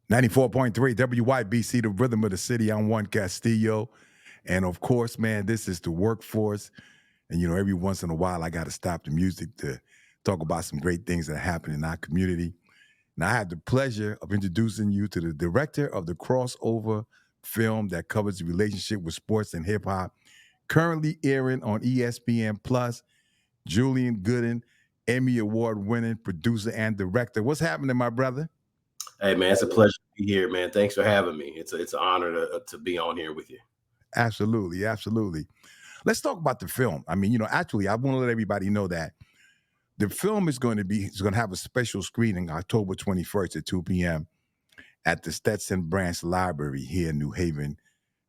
94.3 WYBC, the rhythm of the city. I'm Juan Castillo. And of course, man, this is the workforce. And, every once in a while, I got to stop the music to talk about some great things that happen in our community. And I had the pleasure of introducing you to the director of the crossover film that covers the relationship with sports and hip hop, currently airing on ESPN Plus, Julian Gooden, Emmy Award winning producer and director. What's happening, my brother? Hey man, it's a pleasure to be here, man. Thanks for having me. It's an honor to be on here with you. Absolutely, absolutely. Let's talk about the film. I mean, actually, I want to let everybody know that the film is going to have a special screening October 21st at 2 p.m. at the Stetson Branch Library here in New Haven,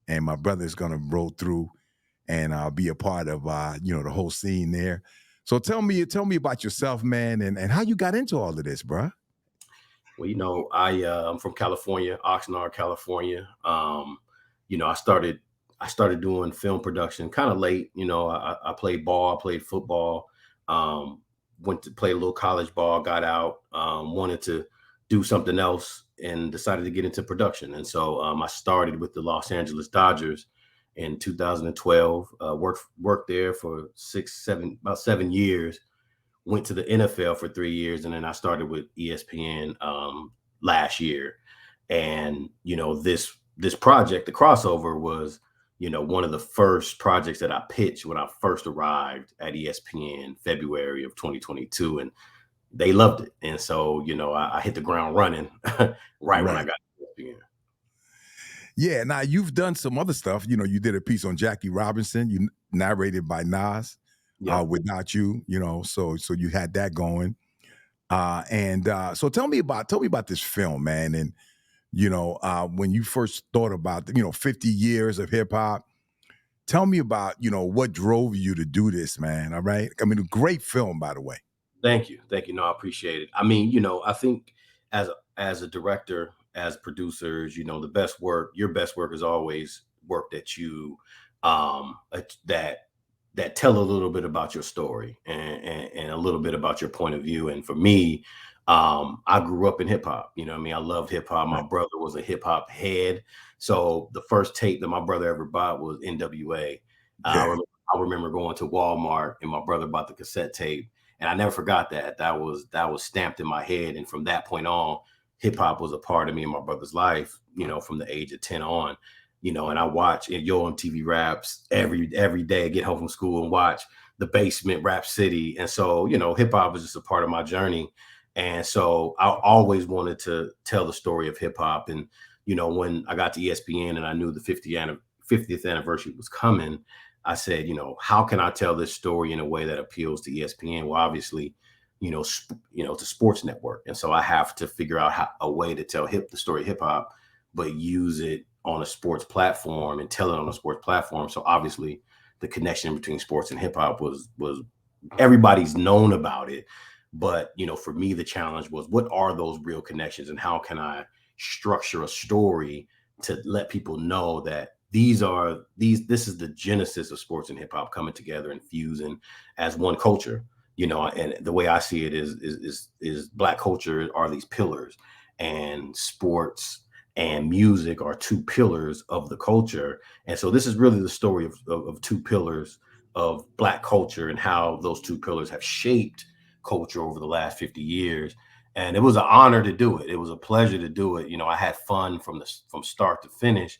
and my brother is going to roll through and be a part of the whole scene there. So tell me about yourself, man, and how you got into all of this, bruh. Well, I'm from California, Oxnard, California. I started doing film production kind of late. I played ball, I played football, went to play a little college ball, got out, wanted to do something else, and decided to get into production. And so I started with the Los Angeles Dodgers in 2012. Worked there for about 7 years. Went to the NFL for 3 years, and then I started with ESPN last year. And this project, the crossover, was one of the first projects that I pitched when I first arrived at ESPN February of 2022, and they loved it. And so I hit the ground running right when I Right. got to ESPN. Yeah. Now you've done some other stuff. You did a piece on Jackie Robinson. You narrated by Nas. Yeah. Without you, so you had that going. And so tell me about this film, man. And when you first thought about 50 years of hip hop, tell me about what drove you to do this, man. All right. I mean, a great film, by the way. Thank you. Thank you. No, I appreciate it. I mean, I think as a director, as producers, your best work is always work that you that tell a little bit about your story and a little bit about your point of view. And for me, I grew up in hip hop. What I mean? I loved hip hop. My Right. brother was a hip hop head. So the first tape that my brother ever bought was NWA. I Yeah. remember, I remember going to Walmart and my brother bought the cassette tape, and I never forgot that. That was stamped in my head. And from that point on, hip hop was a part of me and my brother's life. From the age of 10 on. And I watch Yo MTV Raps every day. Get home from school and watch The Basement, Rap City. And so hip hop was just a part of my journey. And so I always wanted to tell the story of hip hop. And when I got to ESPN and I knew the 50th anniversary was coming, I said, how can I tell this story in a way that appeals to ESPN? Well, obviously, it's a sports network, and so I have to figure out a way to tell the story of hip hop, but use it on a sports platform and tell it on a sports platform. So obviously, the connection between sports and hip hop was everybody's known about it, but for me, the challenge was, what are those real connections, and how can I structure a story to let people know that this is the genesis of sports and hip hop coming together and fusing as one culture. And the way I see it is Black culture are these pillars, and sports and music are two pillars of the culture. And so this is really the story of two pillars of Black culture, and how those two pillars have shaped culture over the last 50 years. And it was an honor to do it. It was a pleasure to do it. I had fun from start to finish,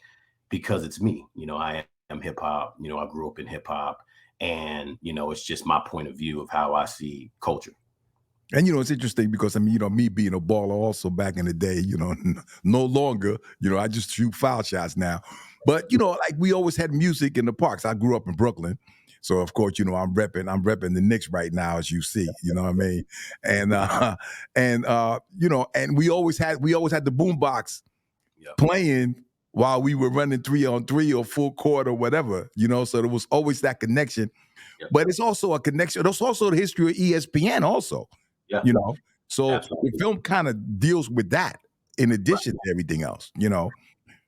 because it's me. I am hip hop. I grew up in hip hop, and it's just my point of view of how I see culture. And it's interesting because I mean, me being a baller also back in the day, no longer, I just shoot foul shots now. But like we always had music in the parks. I grew up in Brooklyn. So of course, I'm repping the Knicks right now, as you see, you know what I mean? And and we always had the boombox Yep. playing while we were running 3-on-3 or full court or whatever, so there was always that connection. Yep. But it's also a connection. There's also the history of ESPN also, Yeah. you know. So the Absolutely. film kind of deals with that in addition to everything else.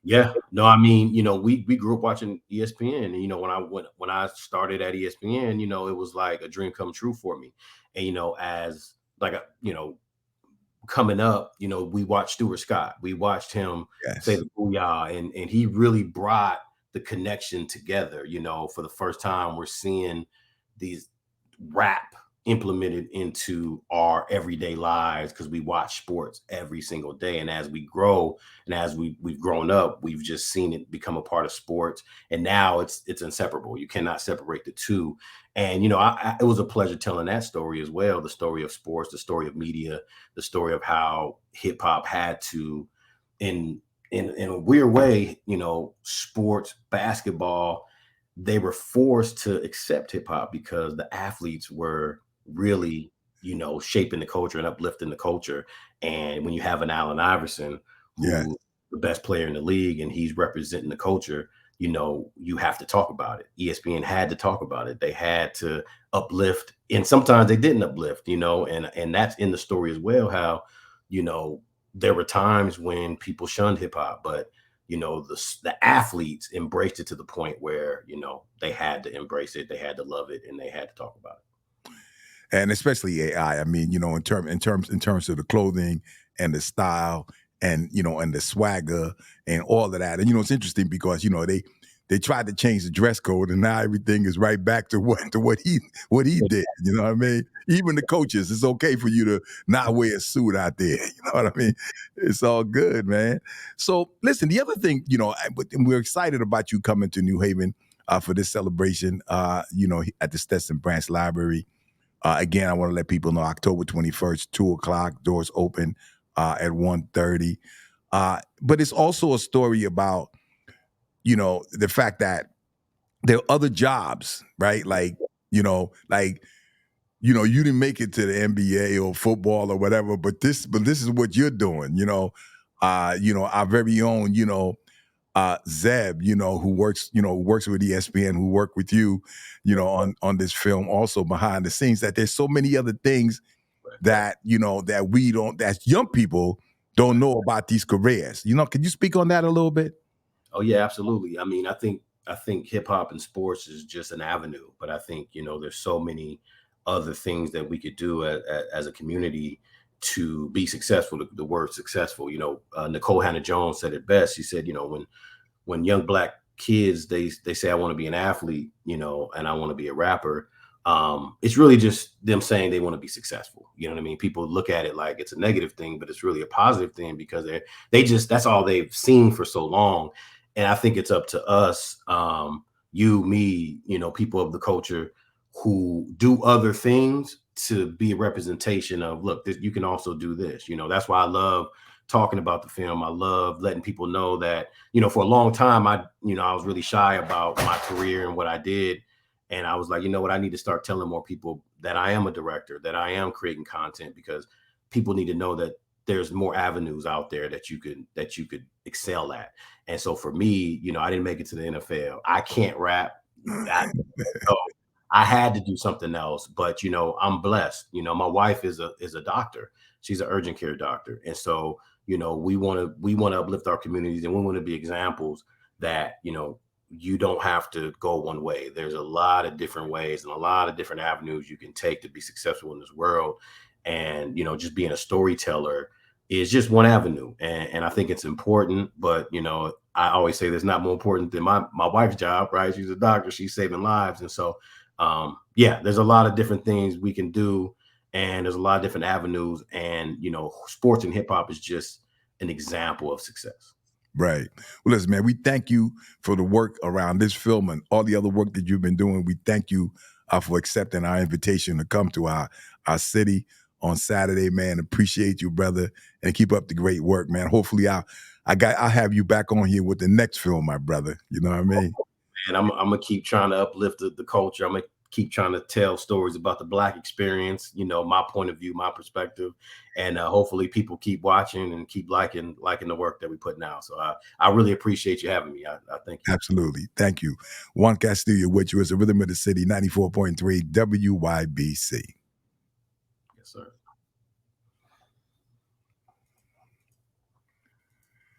Yeah. No, I mean, we grew up watching ESPN, and when I started at ESPN, it was like a dream come true for me. And as like a, coming up, we watched Stuart Scott. We watched him say Yes. the booyah, and he really brought the connection together. For the first time, we're seeing these rap implemented into our everyday lives because we watch sports every single day. And as we grow and as we've grown up, we've just seen it become a part of sports. And now it's inseparable. You cannot separate the two. And it was a pleasure telling that story as well, the story of sports, the story of media, the story of how hip hop had to, in a weird way, sports, basketball, they were forced to accept hip hop because the athletes were really, shaping the culture and uplifting the culture. And when you have an Allen Iverson, Yes. who the best player in the league, and he's representing the culture, you have to talk about it. ESPN had to talk about it. They had to uplift, and sometimes they didn't uplift, and that's in the story as well. How, there were times when people shunned hip hop, but the athletes embraced it to the point where they had to embrace it, they had to love it, and they had to talk about it. And especially AI. I mean, in terms of the clothing and the style and and the swagger and all of that. And it's interesting because they tried to change the dress code and now everything is right back to what he did. You know what I mean? Even the coaches, it's okay for you to not wear a suit out there. You know what I mean? It's all good, man. So listen, the other thing, and we're excited about you coming to New Haven for this celebration, at the Stetson Branch Library. Again, I want to let people know October 21st, 2 o'clock, doors open at 1:30. But it's also a story about, the fact that there are other jobs, right? You didn't make it to the NBA or football or whatever, but this is what you're doing, our very own, Zeb, who works with ESPN, who worked with you, on this film, also behind the scenes, that there's so many other things that, that young people don't know about these careers. Can you speak on that a little bit? Oh yeah, absolutely. I mean, I think hip hop and sports is just an avenue, but I think there's so many other things that we could do as a community to be successful. The word successful, Nicole Hannah Jones said it best. She said, when young black kids they say I want to be an athlete, and I want to be a rapper, it's really just them saying they want to be successful. You know what I mean? People look at it like it's a negative thing, but it's really a positive thing because they just, that's all they've seen for so long. And I think it's up to us, you, me, people of the culture who do other things to be a representation of, look, you can also do this. That's why I love talking about the film. I love letting people know that, for a long time, I was really shy about my career and what I did. And I was like, you know what, I need to start telling more people that I am a director, that I am creating content, because people need to know that there's more avenues out there that you could excel at. And so for me, I didn't make it to the NFL. I can't rap. So I had to do something else. But I'm blessed. My wife is a doctor. She's an urgent care doctor. And so, we want to uplift our communities, and we want to be examples that, you don't have to go one way. There's a lot of different ways and a lot of different avenues you can take to be successful in this world. And, just being a storyteller is just one avenue. And I think it's important, but, I always say there's not more important than my wife's job, right? She's a doctor, she's saving lives. And so, yeah, there's a lot of different things we can do, and there's a lot of different avenues. And, sports and hip hop is just an example of success. Right. Well, listen, man, we thank you for the work around this film and all the other work that you've been doing. We thank you for accepting our invitation to come to our city on Saturday, man. Appreciate you, brother, and keep up the great work, man. Hopefully, I'll have you back on here with the next film, my brother. You know what I mean? And I'm gonna keep trying to uplift the culture. I'm gonna keep trying to tell stories about the Black experience, my point of view, my perspective, and hopefully people keep watching and keep liking the work that we put now. So I really appreciate you having me. I thank you. Absolutely. Thank you. Juan Castillo with you as the Rhythm of the City, 94.3 WYBC.